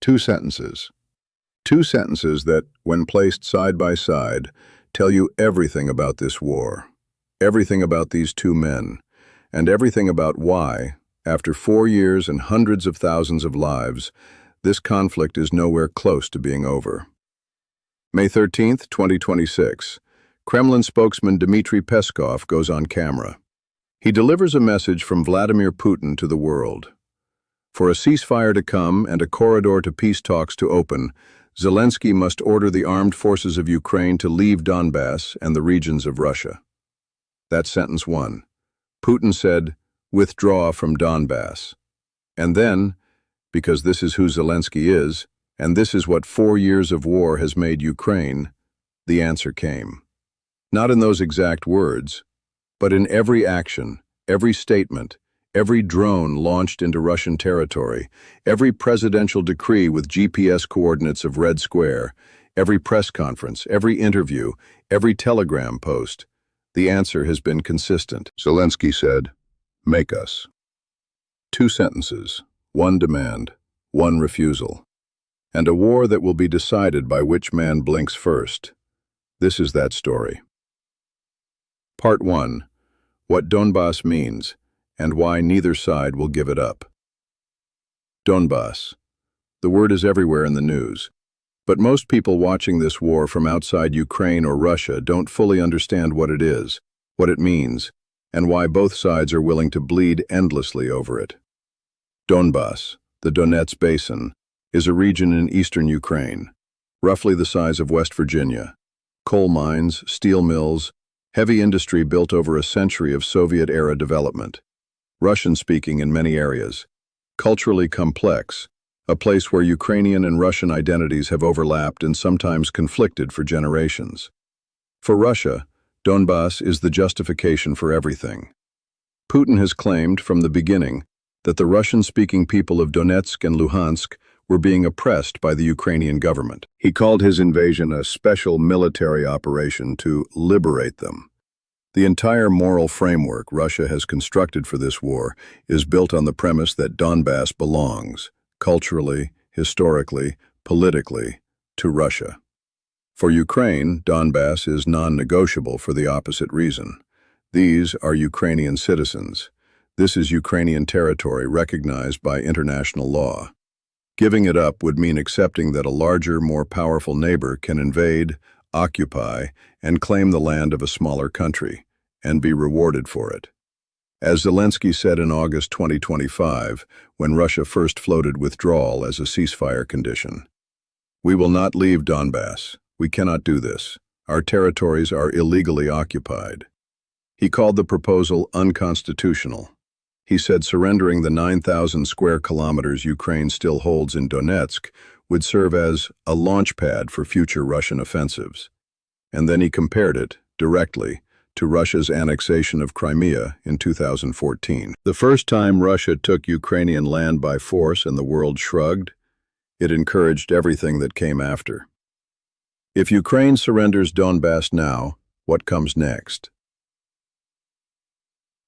Two sentences. Two sentences that, when placed side by side, tell you everything about this war, everything about these two men, and everything about why, after 4 years and hundreds of thousands of lives, this conflict is nowhere close to being over. May 13, 2026. Kremlin spokesman Dmitry Peskov goes on camera. He delivers a message from Vladimir Putin to the world. For a ceasefire to come and a corridor to peace talks to open, Zelensky must order the armed forces of Ukraine to leave Donbass and the regions of Russia. That's sentence one. Putin said, "Withdraw from Donbass." And then, because this is who Zelensky is, and this is what 4 years of war has made Ukraine, the answer came. Not in those exact words, but in every action, every statement, every drone launched into Russian territory, every presidential decree with GPS coordinates of Red Square, every press conference, every interview, every telegram post, the answer has been consistent. Zelensky said, "Make us." Two sentences, one demand, one refusal, and a war that will be decided by which man blinks first. This is that story. Part 1. What Donbass means, and why neither side will give it up. Donbass. The word is everywhere in the news, but most people watching this war from outside Ukraine or Russia don't fully understand what it is, what it means, and why both sides are willing to bleed endlessly over it. Donbass, the Donetsk Basin, is a region in eastern Ukraine, roughly the size of West Virginia. Coal mines, steel mills, heavy industry built over a century of Soviet-era development. Russian-speaking in many areas. Culturally complex, a place where Ukrainian and Russian identities have overlapped and sometimes conflicted for generations. For Russia, Donbass is the justification for everything. Putin has claimed from the beginning that the Russian-speaking people of Donetsk and Luhansk were being oppressed by the Ukrainian government. He called his invasion a special military operation to liberate them. The entire moral framework Russia has constructed for this war is built on the premise that Donbass belongs, culturally, historically, politically, to Russia. For Ukraine, Donbass is non-negotiable for the opposite reason. These are Ukrainian citizens. This is Ukrainian territory recognized by international law. Giving it up would mean accepting that a larger, more powerful neighbor can invade, occupy, and claim the land of a smaller country, and be rewarded for it. As Zelensky said in August 2025, when Russia first floated withdrawal as a ceasefire condition, "We will not leave Donbass. We cannot do this. Our territories are illegally occupied." He called the proposal unconstitutional. He said surrendering the 9,000 square kilometers Ukraine still holds in Donetsk would serve as a launch pad for future Russian offensives. And then he compared it, directly, to Russia's annexation of Crimea in 2014. The first time Russia took Ukrainian land by force and the world shrugged, it encouraged everything that came after. If Ukraine surrenders Donbass now, what comes next?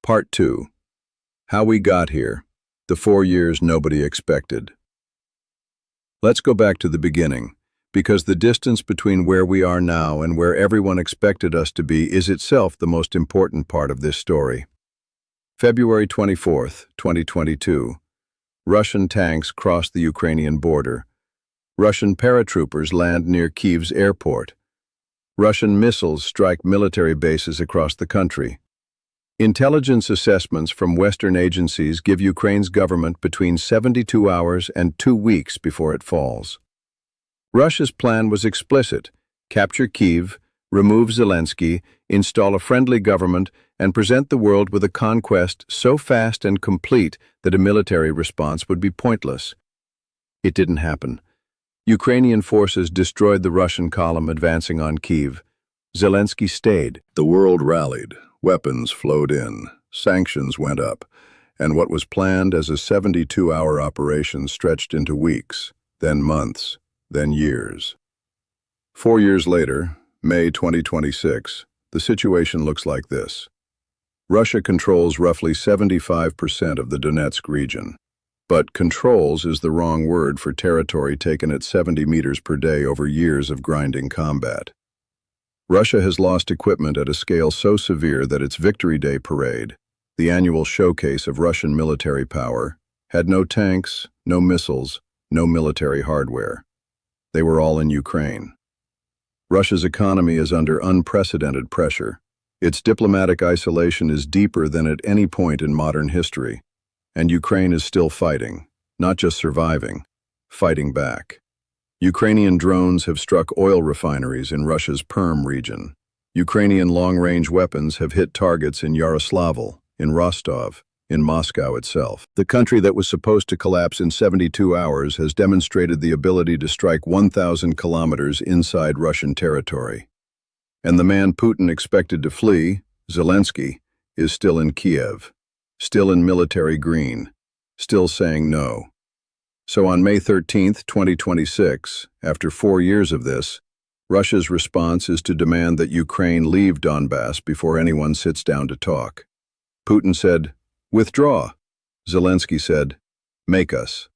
Part 2. How we got here, the 4 years nobody expected. Let's go back to the beginning, because the distance between where we are now and where everyone expected us to be is itself the most important part of this story. February 24, 2022. Russian tanks cross the Ukrainian border. Russian paratroopers land near Kyiv's airport. Russian missiles strike military bases across the country. Intelligence assessments from Western agencies give Ukraine's government between 72 hours and 2 weeks before it falls. Russia's plan was explicit: capture Kyiv, remove Zelensky, install a friendly government, and present the world with a conquest so fast and complete that a military response would be pointless. It didn't happen. Ukrainian forces destroyed the Russian column advancing on Kyiv. Zelensky stayed. The world rallied. Weapons flowed in, sanctions went up, and what was planned as a 72-hour operation stretched into weeks, then months, then years. 4 years later, May 2026, the situation looks like this. Russia controls roughly 75% of the Donetsk region. But controls is the wrong word for territory taken at 70 meters per day over years of grinding combat. Russia has lost equipment at a scale so severe that its Victory Day parade, the annual showcase of Russian military power, had no tanks, no missiles, no military hardware. They were all in Ukraine. Russia's economy is under unprecedented pressure. Its diplomatic isolation is deeper than at any point in modern history, and Ukraine is still fighting, not just surviving, fighting back. Ukrainian drones have struck oil refineries in Russia's Perm region. Ukrainian long-range weapons have hit targets in Yaroslavl, in Rostov, in Moscow itself. The country that was supposed to collapse in 72 hours has demonstrated the ability to strike 1,000 kilometers inside Russian territory. And the man Putin expected to flee, Zelensky, is still in Kyiv, still in military green, still saying no. So on May 13, 2026, after 4 years of this, Russia's response is to demand that Ukraine leave Donbass before anyone sits down to talk. Putin said, "Withdraw." Zelensky said, "Make us."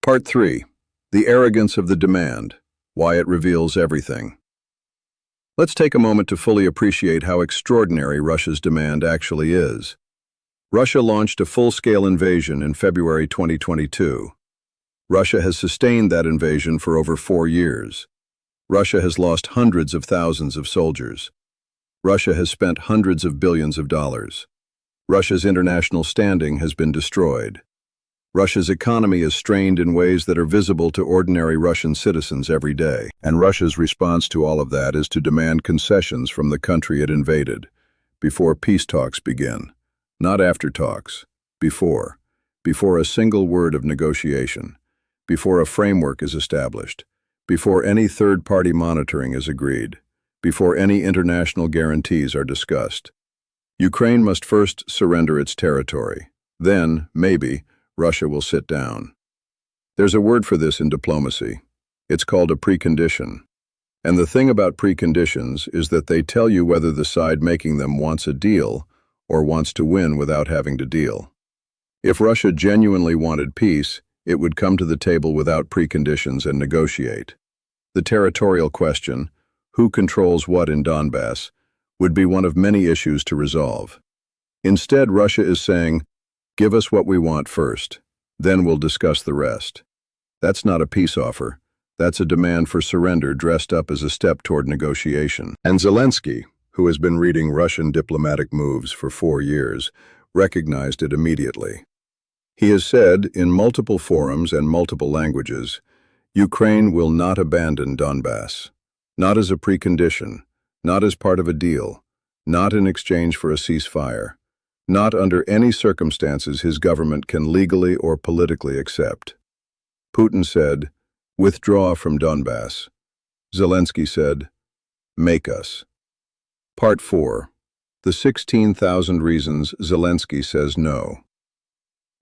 Part 3. The arrogance of the demand, why it reveals everything. Let's take a moment to fully appreciate how extraordinary Russia's demand actually is. Russia launched a full-scale invasion in February 2022. Russia has sustained that invasion for over 4 years. Russia has lost hundreds of thousands of soldiers. Russia has spent hundreds of billions of dollars. Russia's international standing has been destroyed. Russia's economy is strained in ways that are visible to ordinary Russian citizens every day. And Russia's response to all of that is to demand concessions from the country it invaded, before peace talks begin. Not after talks, before a single word of negotiation, before a framework is established, before any third-party monitoring is agreed, before any international guarantees are discussed. Ukraine must first surrender its territory. Then, maybe, Russia will sit down. There's a word for this in diplomacy. It's called a precondition. And the thing about preconditions is that they tell you whether the side making them wants a deal or wants to win without having to deal. If Russia genuinely wanted peace, it would come to the table without preconditions and negotiate. The territorial question, who controls what in Donbass, would be one of many issues to resolve. Instead, Russia is saying, "Give us what we want first, then we'll discuss the rest." That's not a peace offer. That's a demand for surrender dressed up as a step toward negotiation. And Zelensky, who has been reading Russian diplomatic moves for 4 years, recognized it immediately. He has said, in multiple forums and multiple languages, Ukraine will not abandon Donbass. Not as a precondition, not as part of a deal, not in exchange for a ceasefire, not under any circumstances his government can legally or politically accept. Putin said, "Withdraw from Donbass." Zelensky said, "Make us." Part 4. The 16,000 reasons Zelensky says no.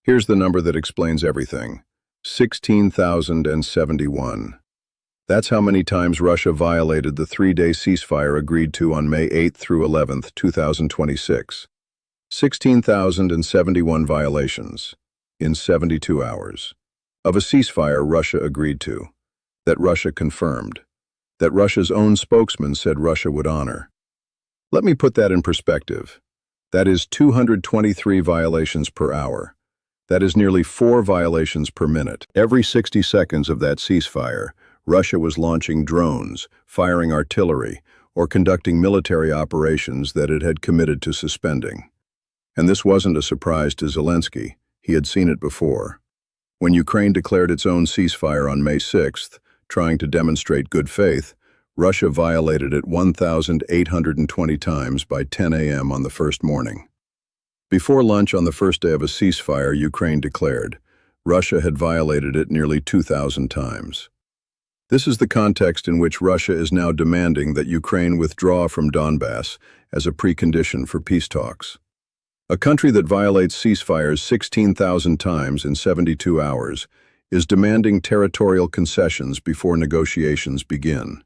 Here's the number that explains everything. 16,071. That's how many times Russia violated the 3-day ceasefire agreed to on May 8 through 11, 2026. 16,071 violations in 72 hours of a ceasefire Russia agreed to, that Russia confirmed, that Russia's own spokesman said Russia would honor. Let me put that in perspective. That is 223 violations per hour. That is nearly 4 violations per minute. Every 60 seconds of that ceasefire, Russia was launching drones, firing artillery, or conducting military operations that it had committed to suspending. And this wasn't a surprise to Zelensky. He had seen it before. When Ukraine declared its own ceasefire on May 6th, trying to demonstrate good faith, Russia violated it 1,820 times by 10 a.m. on the first morning. Before lunch on the first day of a ceasefire Ukraine declared, Russia had violated it nearly 2,000 times. This is the context in which Russia is now demanding that Ukraine withdraw from Donbass as a precondition for peace talks. A country that violates ceasefires 16,000 times in 72 hours is demanding territorial concessions before negotiations begin.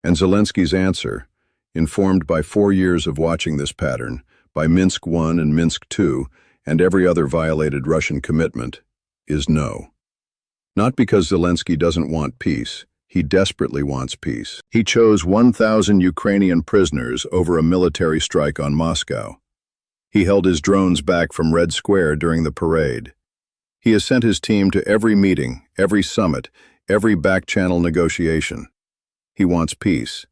And Zelensky's answer, informed by 4 years of watching this pattern, by Minsk I and Minsk II, and every other violated Russian commitment, is no. Not because Zelensky doesn't want peace. He desperately wants peace. He chose 1,000 Ukrainian prisoners over a military strike on Moscow. He held his drones back from Red Square during the parade. He has sent his team to every meeting, every summit, every back-channel negotiation. He wants peace.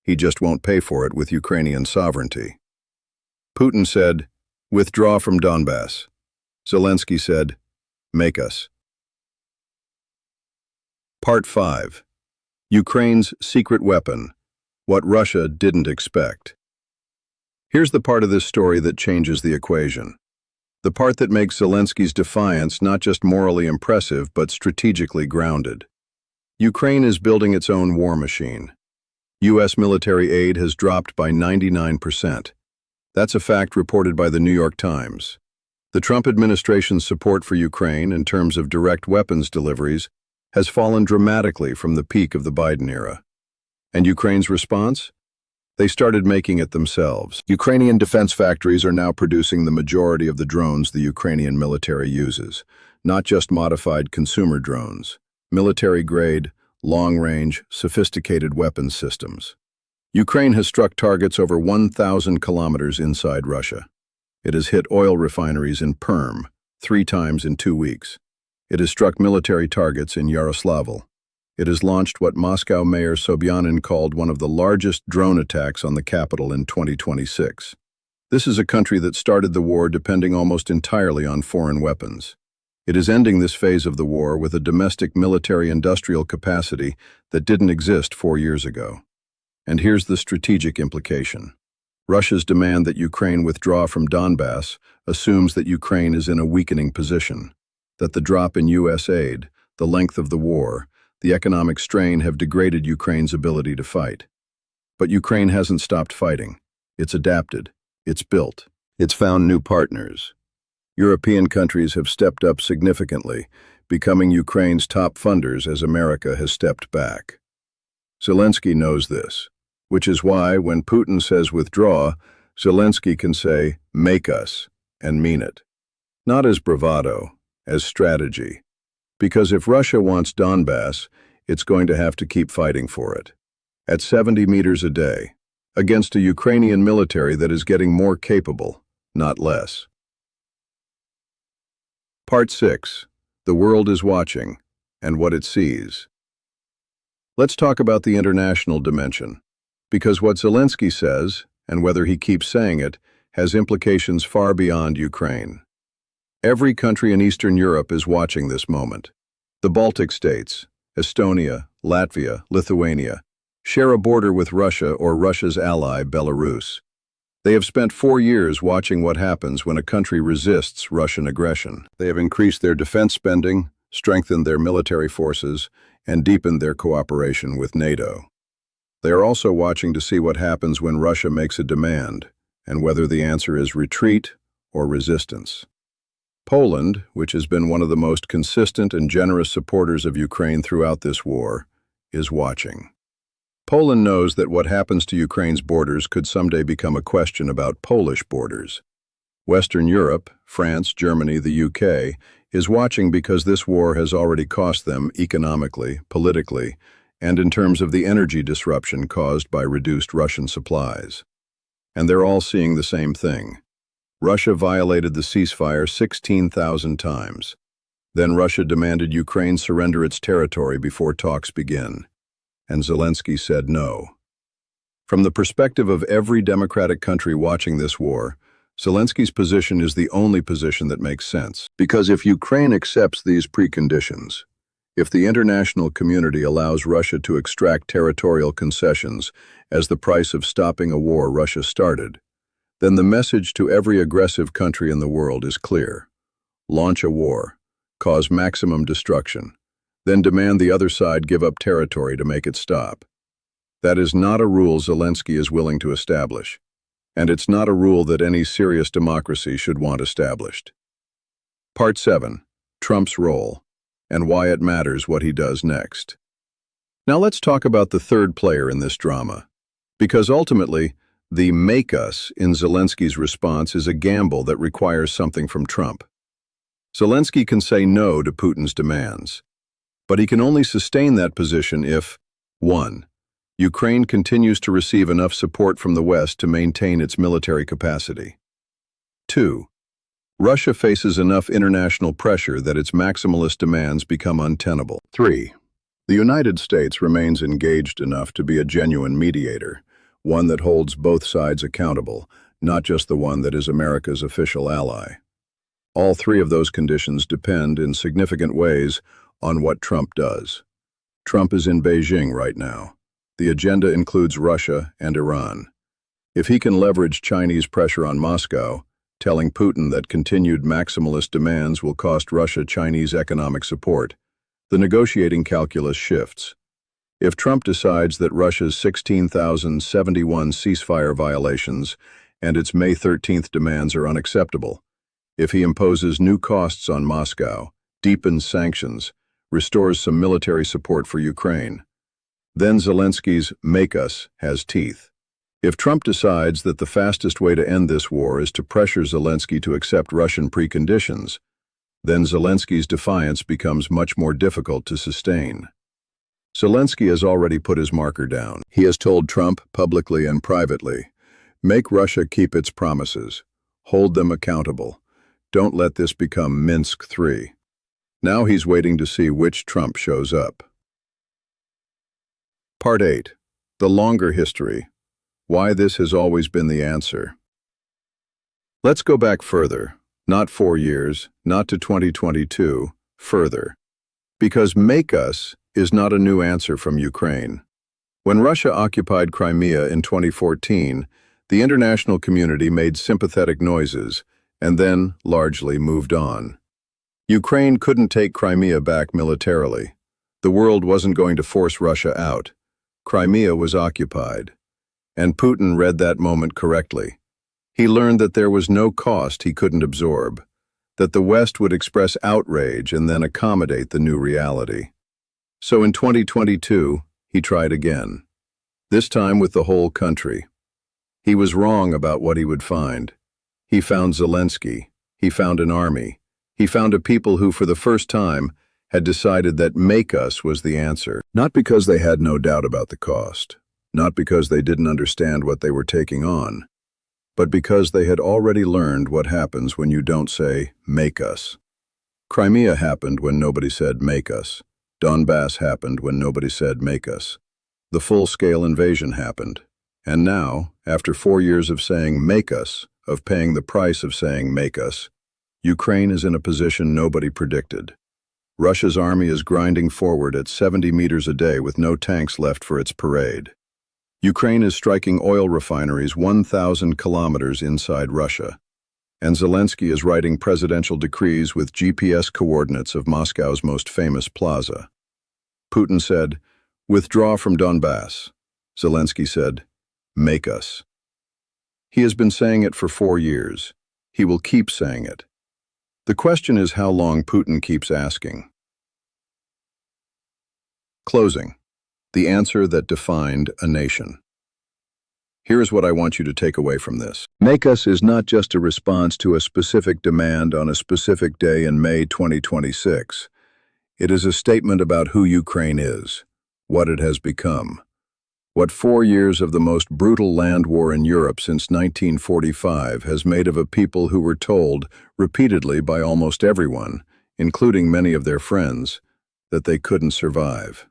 He just won't pay for it with Ukrainian sovereignty. Putin said, "Withdraw from Donbass." Zelensky said, "Make us." Part 5. Ukraine's secret weapon, what Russia didn't expect. Here's the part of this story that changes the equation. The part that makes Zelensky's defiance not just morally impressive, but strategically grounded. Ukraine is building its own war machine. U.S. military aid has dropped by 99%. That's a fact reported by the New York Times. The Trump administration's support for Ukraine in terms of direct weapons deliveries has fallen dramatically from the peak of the Biden era. And Ukraine's response? They started making it themselves. Ukrainian defense factories are now producing the majority of the drones the Ukrainian military uses, not just modified consumer drones, military-grade, long-range, sophisticated weapons systems. Ukraine has struck targets over 1,000 kilometers inside Russia. It has hit oil refineries in Perm 3 times in 2 weeks. It has struck military targets in Yaroslavl. It has launched what Moscow Mayor Sobyanin called one of the largest drone attacks on the capital in 2026. This is a country that started the war depending almost entirely on foreign weapons. It is ending this phase of the war with a domestic military-industrial capacity that didn't exist 4 years ago. And here's the strategic implication. Russia's demand that Ukraine withdraw from Donbass assumes that Ukraine is in a weakening position, that the drop in U.S. aid, the length of the war, the economic strain have degraded Ukraine's ability to fight. But Ukraine hasn't stopped fighting. It's adapted. It's built. It's found new partners. European countries have stepped up significantly, becoming Ukraine's top funders as America has stepped back. Zelensky knows this, which is why when Putin says withdraw, Zelensky can say, "Make us," and mean it. Not as bravado, as strategy. Because if Russia wants Donbass, it's going to have to keep fighting for it. At 70 meters a day, against a Ukrainian military that is getting more capable, not less. Part 6. The world is watching, and what it sees. Let's talk about the international dimension, because what Zelensky says, and whether he keeps saying it, has implications far beyond Ukraine. Every country in Eastern Europe is watching this moment. The Baltic states, Estonia, Latvia, Lithuania, share a border with Russia or Russia's ally, Belarus. They have spent 4 years watching what happens when a country resists Russian aggression. They have increased their defense spending, strengthened their military forces, and deepened their cooperation with NATO. They are also watching to see what happens when Russia makes a demand, and whether the answer is retreat or resistance. Poland, which has been one of the most consistent and generous supporters of Ukraine throughout this war, is watching. Poland knows that what happens to Ukraine's borders could someday become a question about Polish borders. Western Europe, France, Germany, the UK, is watching because this war has already cost them economically, politically, and in terms of the energy disruption caused by reduced Russian supplies. And they're all seeing the same thing. Russia violated the ceasefire 16,000 times. Then Russia demanded Ukraine surrender its territory before talks begin. And Zelensky said no. From the perspective of every democratic country watching this war, Zelensky's position is the only position that makes sense. Because if Ukraine accepts these preconditions, if the international community allows Russia to extract territorial concessions as the price of stopping a war Russia started, then the message to every aggressive country in the world is clear. Launch a war, cause maximum destruction, then demand the other side give up territory to make it stop. That is not a rule Zelensky is willing to establish, and it's not a rule that any serious democracy should want established. Part 7. Trump's role, and why it matters what he does next. Now let's talk about the third player in this drama, because ultimately, The "make us" in Zelensky's response is a gamble that requires something from Trump. Zelensky can say no to Putin's demands, but he can only sustain that position if 1. Ukraine continues to receive enough support from the West to maintain its military capacity. 2. Russia faces enough international pressure that its maximalist demands become untenable. 3. The United States remains engaged enough to be a genuine mediator, one that holds both sides accountable, not just the one that is America's official ally. All three of those conditions depend in significant ways on what Trump does. Trump is in Beijing right now. The agenda includes Russia and Iran. If he can leverage Chinese pressure on Moscow, telling Putin that continued maximalist demands will cost Russia Chinese economic support, the negotiating calculus shifts. If Trump decides that Russia's 16,071 ceasefire violations and its May 13th demands are unacceptable, if he imposes new costs on Moscow, deepens sanctions, restores some military support for Ukraine, then Zelensky's "make us" has teeth. If Trump decides that the fastest way to end this war is to pressure Zelensky to accept Russian preconditions, then Zelensky's defiance becomes much more difficult to sustain. Zelensky has already put his marker down. He has told Trump, publicly and privately, make Russia keep its promises, hold them accountable, don't let this become Minsk III. Now he's waiting to see which Trump shows up. Part 8. The longer history. Why this has always been the answer. Let's go back further, not 4 years, not to 2022, further. Because "make us" is not a new answer from Ukraine. When Russia occupied Crimea in 2014, the international community made sympathetic noises and then largely moved on. Ukraine couldn't take Crimea back militarily. The world wasn't going to force Russia out. Crimea was occupied. And Putin read that moment correctly. He learned that there was no cost he couldn't absorb, that the West would express outrage and then accommodate the new reality. So in 2022, he tried again, this time with the whole country. He was wrong about what he would find. He found Zelensky. He found an army. He found a people who, for the first time, had decided that "make us" was the answer. Not because they had no doubt about the cost, not because they didn't understand what they were taking on, but because they had already learned what happens when you don't say, "make us." Crimea happened when nobody said, "make us." Donbass happened when nobody said, "make us." The full-scale invasion happened. And now, after 4 years of saying, "make us," of paying the price of saying, "make us," Ukraine is in a position nobody predicted. Russia's army is grinding forward at 70 meters a day with no tanks left for its parade. Ukraine is striking oil refineries 1,000 kilometers inside Russia. And Zelensky is writing presidential decrees with GPS coordinates of Moscow's most famous plaza. Putin said, "Withdraw from Donbass." Zelensky said, "Make us." He has been saying it for 4 years. He will keep saying it. The question is how long Putin keeps asking. Closing. The answer that defined a nation. Here is what I want you to take away from this. Make us is not just a response to a specific demand on a specific day in May 2026. It is a statement about who Ukraine is, what it has become, what 4 years of the most brutal land war in Europe since 1945 has made of a people who were told, repeatedly by almost everyone, including many of their friends, that they couldn't survive.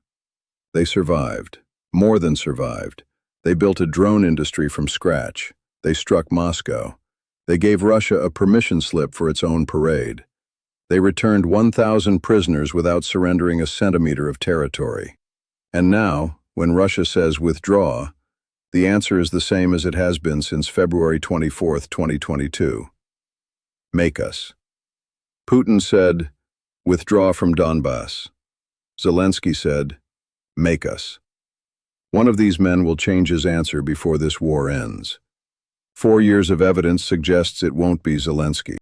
They survived, more than survived. They built a drone industry from scratch. They struck Moscow. They gave Russia a permission slip for its own parade. They returned 1,000 prisoners without surrendering a centimeter of territory. And now, when Russia says withdraw, the answer is the same as it has been since February 24, 2022. Make us. Putin said, withdraw from Donbass. Zelensky said, make us. One of these men will change his answer before this war ends. 4 years of evidence suggests it won't be Zelensky.